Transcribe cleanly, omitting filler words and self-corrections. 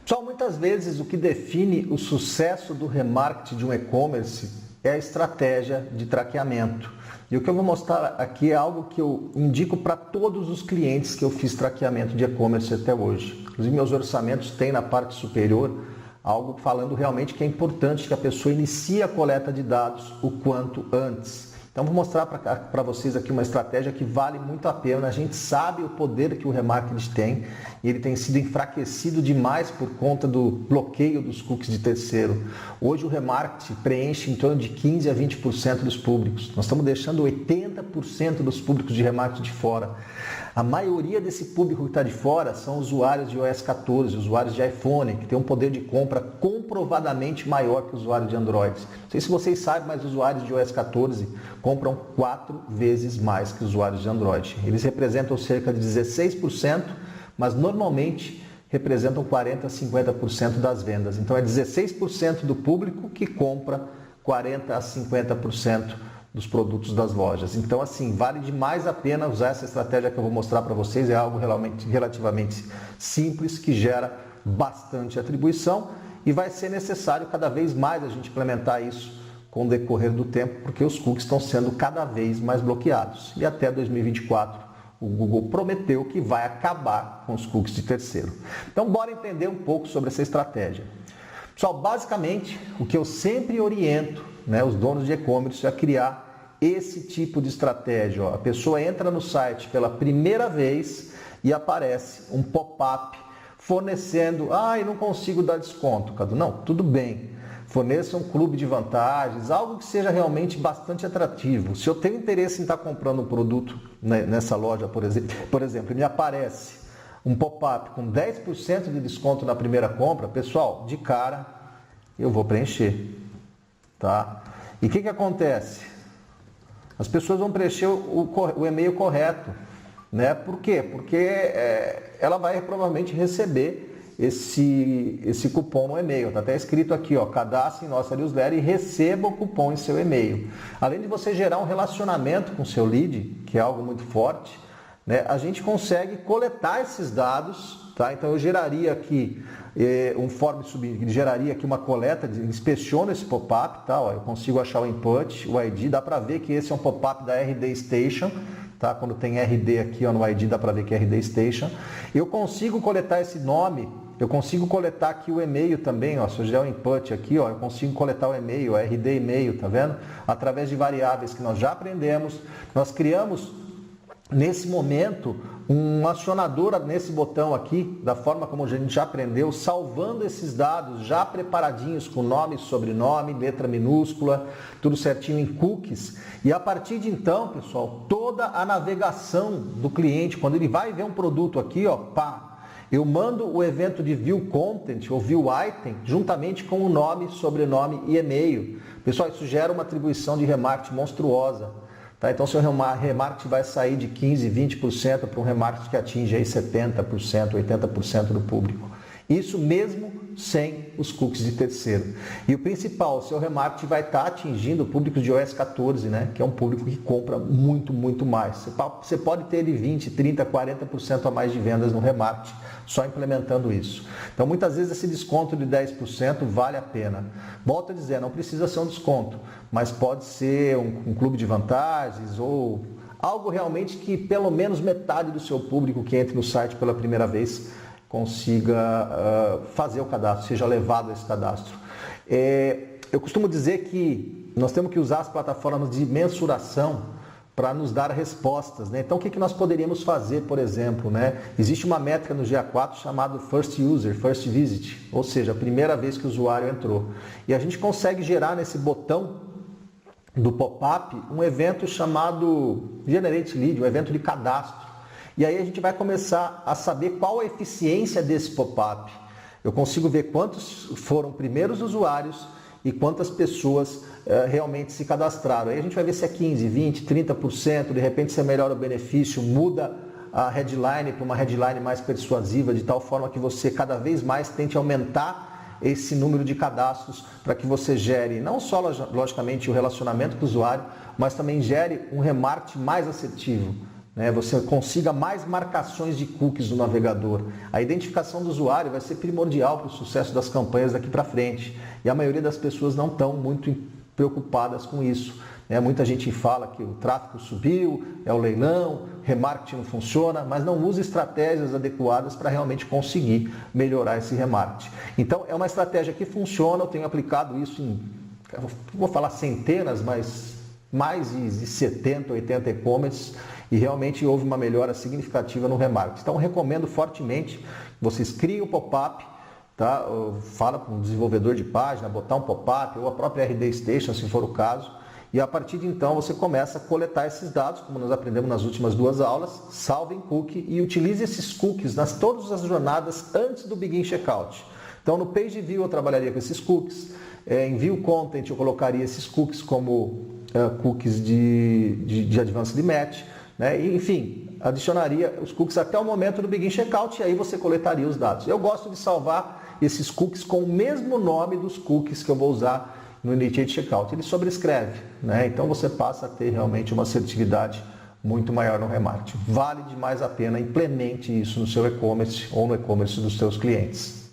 Pessoal, muitas vezes o que define o sucesso do remarketing de um e-commerce é a estratégia de traqueamento. E o que eu vou mostrar aqui é algo que eu indico para todos os clientes que eu fiz traqueamento de e-commerce até hoje. Inclusive, meus orçamentos têm na parte superior algo falando realmente que é importante que a pessoa inicie a coleta de dados o quanto antes. Então, vou mostrar para vocês aqui uma estratégia que vale muito a pena. A gente sabe o poder que o remarketing tem e ele tem sido enfraquecido demais por conta do bloqueio dos cookies de terceiro. Hoje o remarketing preenche em torno de 15 a 20% dos públicos. Nós estamos deixando 80% dos públicos de remarketing de fora. A maioria desse público que está de fora são usuários de iOS 14, usuários de iPhone, que tem um poder de compra comprovadamente maior que o usuário de Android. Não sei se vocês sabem, mas usuários de iOS 14 compram 4 vezes mais que usuários de Android. Eles representam cerca de 16%, mas normalmente representam 40 a 50% das vendas. Então é 16% do público que compra 40 a 50% dos produtos das lojas. Então, assim, vale demais a pena usar essa estratégia que eu vou mostrar para vocês. É algo relativamente simples, que gera bastante atribuição e vai ser necessário cada vez mais a gente implementar isso com o decorrer do tempo, porque os cookies estão sendo cada vez mais bloqueados. E até 2024, o Google prometeu que vai acabar com os cookies de terceiro. Então, bora entender um pouco sobre essa estratégia. Pessoal, basicamente, o que eu sempre oriento, os donos de e-commerce a criar esse tipo de estratégia. A pessoa entra no site pela primeira vez e aparece um pop-up fornecendo, eu não consigo dar desconto, Cadu. Não, tudo bem. Forneça um clube de vantagens, algo que seja realmente bastante atrativo. Se eu tenho interesse em estar comprando um produto nessa loja, por exemplo, e me aparece um pop-up com 10% de desconto na primeira compra, pessoal, de cara eu vou preencher. Tá? E o que acontece? As pessoas vão preencher o e-mail correto. Por quê? Porque ela vai provavelmente receber esse cupom no e-mail. Está até escrito aqui, cadastre em nossa newsletter e receba o cupom em seu e-mail. Além de você gerar um relacionamento com o seu lead, que é algo muito forte, a gente consegue coletar esses dados. Tá? Então eu geraria aqui um form subir, geraria aqui uma coleta, inspeciono esse pop-up, tá? Eu consigo achar o input, o ID, dá para ver que esse é um pop-up da RD Station, tá? Quando tem RD aqui no ID dá para ver que é RD Station. Eu consigo coletar esse nome, eu consigo coletar aqui o e-mail também, se eu gerar o input aqui, eu consigo coletar o e-mail, RD e-mail, tá vendo? Através de variáveis que nós já aprendemos, nós criamos nesse momento um acionador nesse botão aqui, da forma como a gente já aprendeu, salvando esses dados já preparadinhos com nome, sobrenome, letra minúscula, tudo certinho em cookies. E a partir de então, pessoal, toda a navegação do cliente, quando ele vai ver um produto aqui, eu mando o evento de View Content ou View Item juntamente com o nome, sobrenome e e-mail. Pessoal, isso gera uma atribuição de remarketing monstruosa. Tá? Então, seu remarketing vai sair de 15%, 20% para um remarketing que atinge aí 70%, 80% do público. Isso mesmo sem os cookies de terceiro. E o principal, o seu remarketing vai estar atingindo o público de iOS 14, que é um público que compra muito, muito mais. Você pode ter 20%, 30%, 40% a mais de vendas no remarketing só implementando isso. Então, muitas vezes esse desconto de 10% vale a pena. Volto a dizer, não precisa ser um desconto, mas pode ser um clube de vantagens ou algo realmente que pelo menos metade do seu público que entre no site pela primeira vez consiga fazer o cadastro, seja levado a esse cadastro. Eu costumo dizer que nós temos que usar as plataformas de mensuração para nos dar respostas. Então, o que nós poderíamos fazer, por exemplo? Existe uma métrica no GA4 chamada First User, First Visit, ou seja, a primeira vez que o usuário entrou. E a gente consegue gerar nesse botão do pop-up um evento chamado Generate Lead, um evento de cadastro. E aí a gente vai começar a saber qual a eficiência desse pop-up. Eu consigo ver quantos foram primeiros usuários e quantas pessoas realmente se cadastraram. Aí a gente vai ver se é 15%, 20%, 30%, de repente se melhora o benefício, muda a headline para uma headline mais persuasiva, de tal forma que você cada vez mais tente aumentar esse número de cadastros para que você gere não só, logicamente, o relacionamento com o usuário, mas também gere um remarketing mais assertivo. né, você consiga mais marcações de cookies no navegador. A identificação do usuário vai ser primordial para o sucesso das campanhas daqui para frente. E a maioria das pessoas não estão muito preocupadas com isso. Muita gente fala que o tráfego subiu, é o leilão, remarketing não funciona, mas não usa estratégias adequadas para realmente conseguir melhorar esse remarketing. Então, é uma estratégia que funciona, eu tenho aplicado isso em, vou falar centenas, mas mais de 70, 80 e-commerce, e realmente houve uma melhora significativa no remarketing. Então, recomendo fortemente que vocês criem o pop-up, tá? Fala para um desenvolvedor de página, botar um pop-up, ou a própria RD Station, se for o caso, e a partir de então você começa a coletar esses dados, como nós aprendemos nas últimas 2 aulas, salve em cookie e utilize esses cookies nas todas as jornadas antes do Begin Checkout. Então no Page View eu trabalharia com esses cookies, em View Content eu colocaria esses cookies como cookies de Advanced Match, né? E, enfim, adicionaria os cookies até o momento do Begin Checkout e aí você coletaria os dados. Eu gosto de salvar esses cookies com o mesmo nome dos cookies que eu vou usar no Initiate Checkout. Ele sobrescreve, né? Então você passa a ter realmente uma assertividade muito maior no remarketing. Vale demais a pena, implemente isso no seu e-commerce ou no e-commerce dos seus clientes.